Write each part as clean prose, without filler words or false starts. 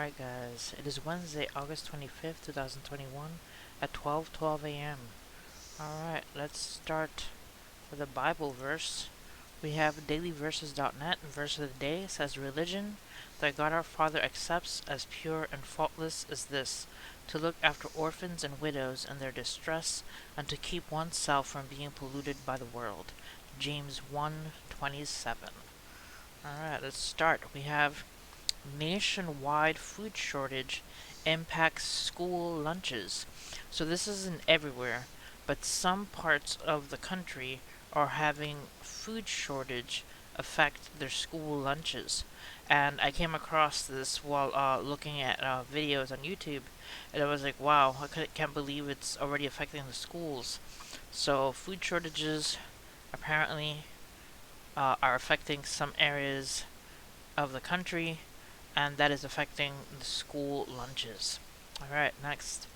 Alright guys, it is Wednesday, August 25th, 2021 at 12:12 a.m. Alright, let's start with a Bible verse. We have dailyverses.net, and verse of the day says, "Religion that God our Father accepts as pure and faultless is this, to look after orphans and widows in their distress, and to keep oneself from being polluted by the world." James 1:27. Alright, let's start. We have nationwide food shortage impacts school lunches. So this isn't everywhere, but some parts of the country are having food shortage affect their school lunches. And I came across this while looking at videos on YouTube, and I was like, wow, can't believe it's already affecting the schools. So food shortages apparently are affecting some areas of the country, and that is affecting the school lunches. Alright, next.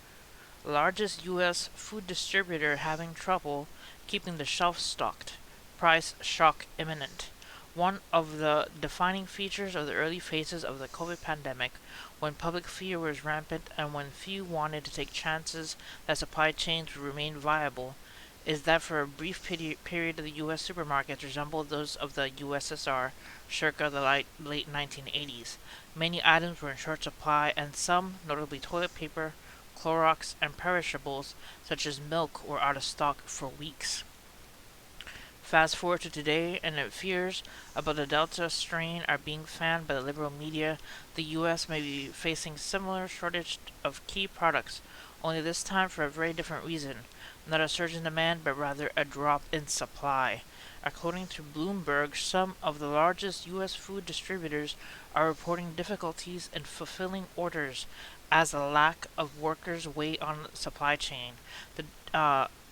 Largest U.S. food distributor having trouble keeping the shelves stocked. Price shock imminent. One of the defining features of the early phases of the COVID pandemic, when public fear was rampant and when few wanted to take chances that supply chains would remain viable, is that for a brief period the U.S. supermarkets resembled those of the USSR circa the late 1980s. Many items were in short supply, and some, notably toilet paper, Clorox, and perishables such as milk, were out of stock for weeks. Fast forward to today, and fears about the Delta strain are being fanned by the liberal media. The U.S. may be facing similar shortage of key products, only this time for a very different reason. Not a surge in demand, but rather a drop in supply. According to Bloomberg, some of the largest U.S. food distributors are reporting difficulties in fulfilling orders as a lack of workers weigh on the supply chain.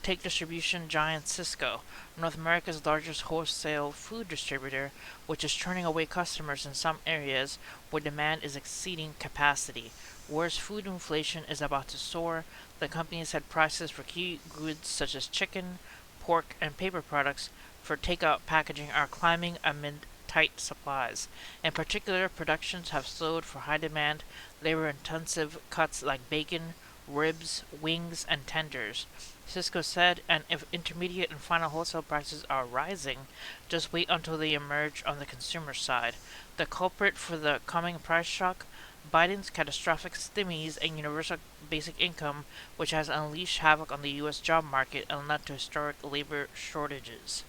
Take distribution giant Sysco, North America's largest wholesale food distributor, which is turning away customers in some areas where demand is exceeding capacity. Whereas food inflation is about to soar, the company said prices for key goods such as chicken, pork, and paper products for takeout packaging are climbing amid tight supplies. In particular, productions have slowed for high demand, labor-intensive cuts like bacon, ribs, wings, and tenders. Sysco said, and if intermediate and final wholesale prices are rising, just wait until they emerge on the consumer side. The culprit for the coming price shock? Biden's catastrophic stimmies and universal basic income, which has unleashed havoc on the U.S. job market and led to historic labor shortages.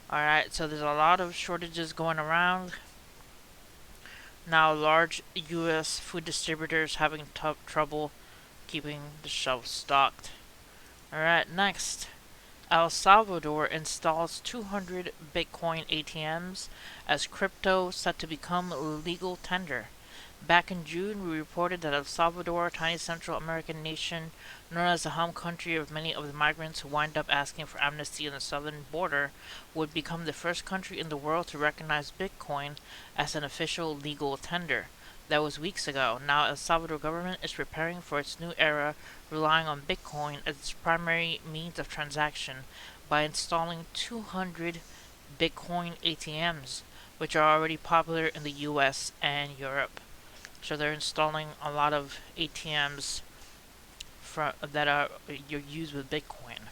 Alright, so there's a lot of shortages going around. Now, large U.S. food distributors having trouble keeping the shelves stocked. Alright, next. El Salvador installs 200 Bitcoin ATMs as crypto set to become legal tender. Back in June, we reported that El Salvador, a tiny Central American nation known as the home country of many of the migrants who wind up asking for amnesty on the southern border, would become the first country in the world to recognize Bitcoin as an official legal tender. That was weeks ago. Now El Salvador government is preparing for its new era, relying on Bitcoin as its primary means of transaction by installing 200 Bitcoin ATMs, which are already popular in the US and Europe. So they're installing a lot of ATMs that are used with Bitcoin.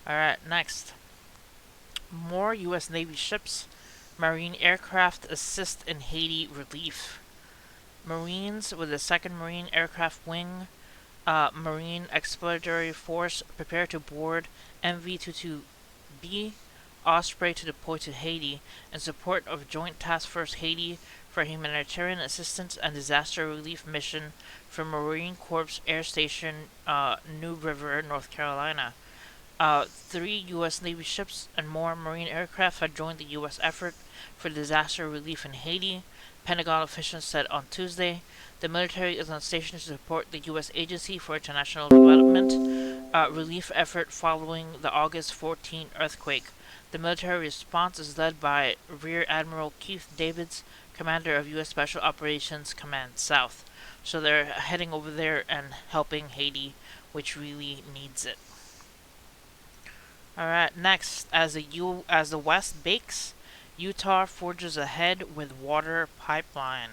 Alright, next. More US Navy ships, Marine aircraft assist in Haiti relief. Marines with the 2nd Marine Aircraft Wing, Marine Expeditionary Force prepare to board MV-22B Osprey to deploy to Haiti in support of Joint Task Force Haiti for humanitarian assistance and disaster relief mission from Marine Corps Air Station, New River, North Carolina. 3 U.S. Navy ships and more Marine aircraft have joined the U.S. effort for disaster relief in Haiti, Pentagon officials said on Tuesday. The military is on station to support the U.S. Agency for International Development relief effort following the August 14 earthquake. The military response is led by Rear Admiral Keith Davids, commander of U.S. Special Operations Command South. So they're heading over there and helping Haiti, which really needs it. Alright, next, as the West bakes, Utah forges ahead with water pipeline.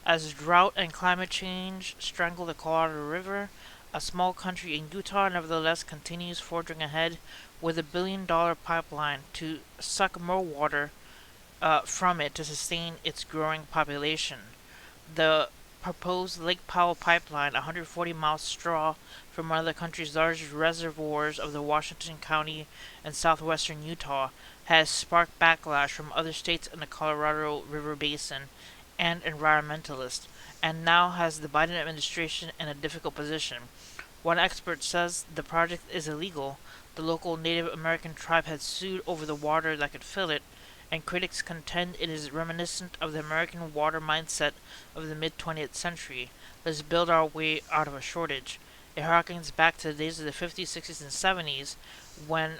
As drought and climate change strangle the Colorado River, a small country in Utah nevertheless continues forging ahead with a $1 billion pipeline to suck more water from it to sustain its growing population. The proposed Lake Powell pipeline, 140 miles straw from one of the country's largest reservoirs of the Washington County and southwestern Utah, has sparked backlash from other states in the Colorado River Basin and environmentalists, and now has the Biden administration in a difficult position. One expert says the project is illegal. The local Native American tribe had sued over the water that could fill it, and critics contend it is reminiscent of the American water mindset of the mid 20th century. Let's build our way out of a shortage. It harkens back to the days of the 50s, 60s, and 70s when,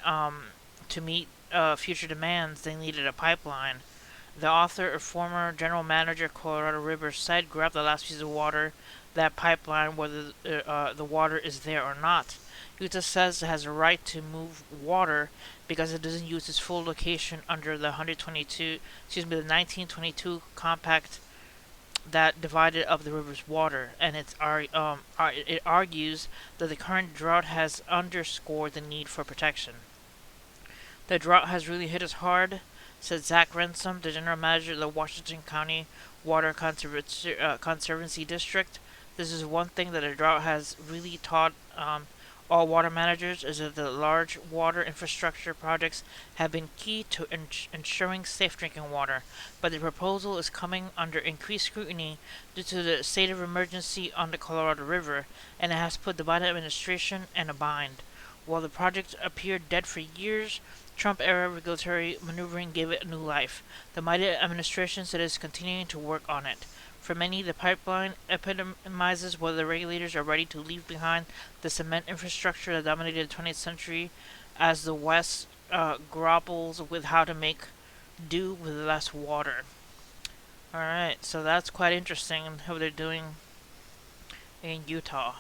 to meet future demands, they needed a pipeline. The author or former general manager of Colorado River said, grab the last piece of water, that pipeline, whether the water is there or not. Utah says it has a right to move water because it doesn't use its full location under the 1922 compact that divided up the river's water, and it argues that the current drought has underscored the need for protection. The drought has really hit us hard, said Zach Ransom, the general manager of the Washington County Water Conservancy District. This is one thing that the drought has really taught all water managers is that the large water infrastructure projects have been key to ensuring safe drinking water, but the proposal is coming under increased scrutiny due to the state of emergency on the Colorado River, and it has put the Biden administration in a bind. While the project appeared dead for years, Trump-era regulatory maneuvering gave it a new life. The Biden administration said it is continuing to work on it. For many, the pipeline epitomizes whether the regulators are ready to leave behind the cement infrastructure that dominated the 20th century as the West grapples with how to make do with less water. Alright, so that's quite interesting how they're doing in Utah.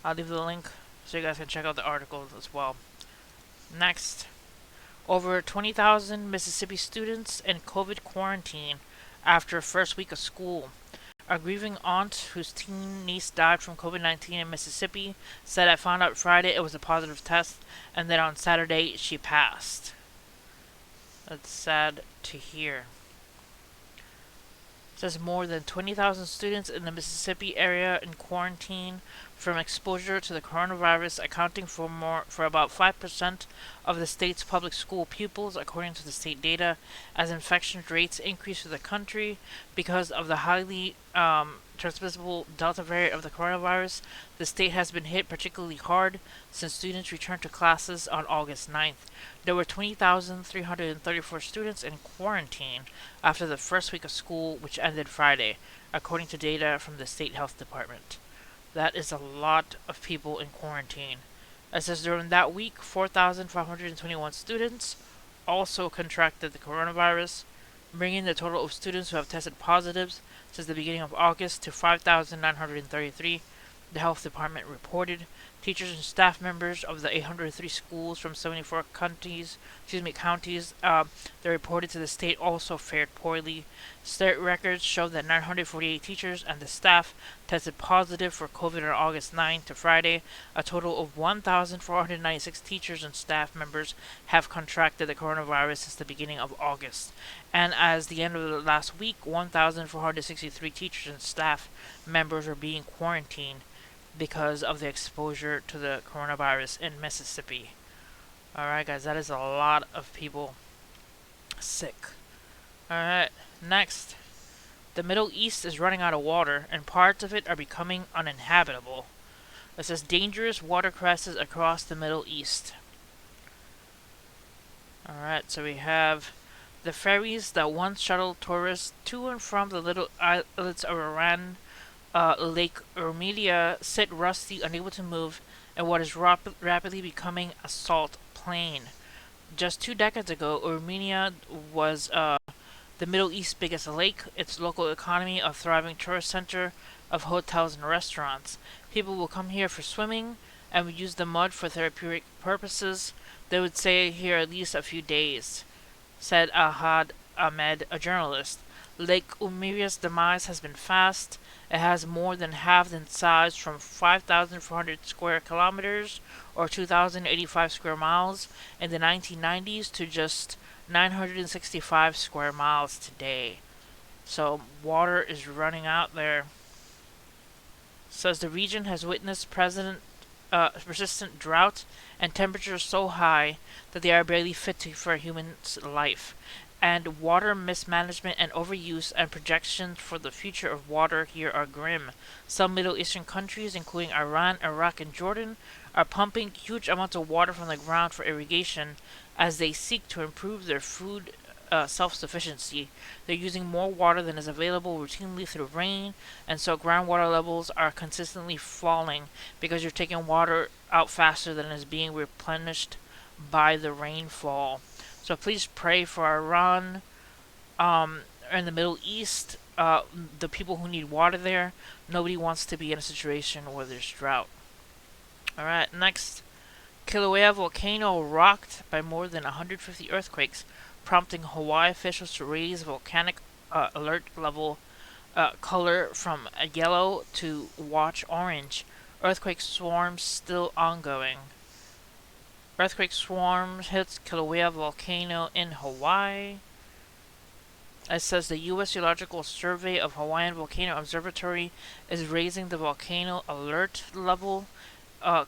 I'll leave the link so you guys can check out the article as well. Next, over 20,000 Mississippi students in COVID quarantine after first week of school. A grieving aunt whose teen niece died from COVID-19 in Mississippi said, I found out Friday it was a positive test, and then on Saturday she passed. That's sad to hear. It says more than 20,000 students in the Mississippi area in quarantine from exposure to the coronavirus, accounting for about 5% of the state's public school pupils, according to the state data, as infection rates increase through the country because of the highly transmissible Delta variant of the coronavirus. The state has been hit particularly hard since students returned to classes on August 9th. There were 20,334 students in quarantine after the first week of school, which ended Friday, according to data from the state health department. That is a lot of people in quarantine. It says during that week, 4,521 students also contracted the coronavirus, bringing the total of students who have tested positive since the beginning of August to 5,933. The health department reported teachers and staff members of the 803 schools from 74 counties that reported to the state also fared poorly. State records show that 948 teachers and the staff tested positive for COVID on August 9 to Friday. A total of 1,496 teachers and staff members have contracted the coronavirus since the beginning of August. And as the end of the last week, 1,463 teachers and staff members are being quarantined because of the exposure to the coronavirus in Mississippi. Alright guys, that is a lot of people sick. Alright, next. The Middle East is running out of water and parts of it are becoming uninhabitable. It says dangerous water crisis across the Middle East. Alright, so we have the ferries that once shuttled tourists to and from the little islets of Iran, Lake Ormelia, sit rusty, unable to move, and what is rapidly becoming a salt plain. Just 2 decades ago, Ormelia was the Middle East's biggest lake, its local economy a thriving tourist center of hotels and restaurants. People will come here for swimming and would use the mud for therapeutic purposes. They would stay here at least a few days, said Ahad Ahmed, a journalist. Lake Umiria's demise has been fast. It has more than halved in size from 5,400 square kilometers or 2,085 square miles in the 1990s to just 965 square miles today. So water is running out there. Says the region has witnessed persistent drought and temperatures so high that they are barely fit for a human's life. And water mismanagement and overuse and projections for the future of water here are grim. Some Middle Eastern countries, including Iran, Iraq, and Jordan, are pumping huge amounts of water from the ground for irrigation as they seek to improve their food self sufficiency. They're using more water than is available routinely through rain, and so groundwater levels are consistently falling because you're taking water out faster than is being replenished by the rainfall. So please pray for Iran, in the Middle East, the people who need water there. Nobody wants to be in a situation where there's drought. Alright, next. Kilauea volcano rocked by more than 150 earthquakes, prompting Hawaii officials to raise volcanic alert level color from yellow to watch orange. Earthquake swarms still ongoing. Earthquake swarms hits Kilauea volcano in Hawaii. It says the U.S. Geological Survey of Hawaiian Volcano Observatory is raising the volcano alert level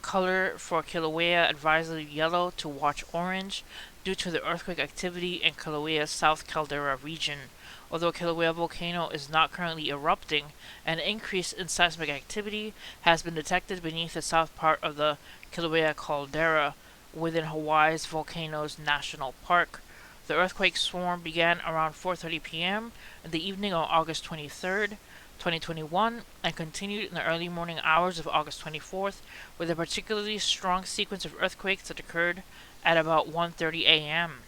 color for Kilauea advisory yellow to watch orange due to the earthquake activity in Kilauea's South Caldera region. Although Kilauea volcano is not currently erupting, an increase in seismic activity has been detected beneath the south part of the Kilauea caldera within Hawaii's Volcanoes National Park. The earthquake swarm began around 4:30 p.m. in the evening on August 23rd, 2021, and continued in the early morning hours of August 24th, with a particularly strong sequence of earthquakes that occurred at about 1:30 a.m.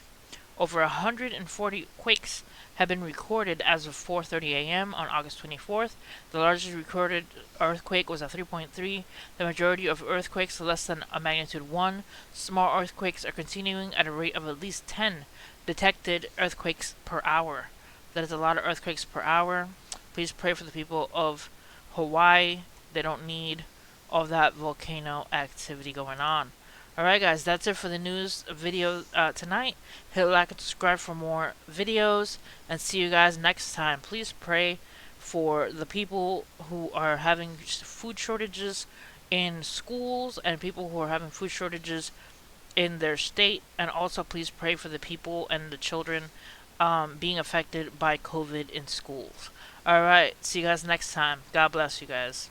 Over 140 quakes have been recorded as of 4:30 a.m. on August 24th. The largest recorded earthquake was a 3.3. The majority of earthquakes less than a magnitude 1. Small earthquakes are continuing at a rate of at least 10 detected earthquakes per hour. That is a lot of earthquakes per hour. Please pray for the people of Hawaii. They don't need all that volcano activity going on. Alright guys, that's it for the news video tonight. Hit like and subscribe for more videos, and see you guys next time. Please pray for the people who are having food shortages in schools and people who are having food shortages in their state, and also please pray for the people and the children being affected by COVID in schools. Alright, see you guys next time. God bless you guys.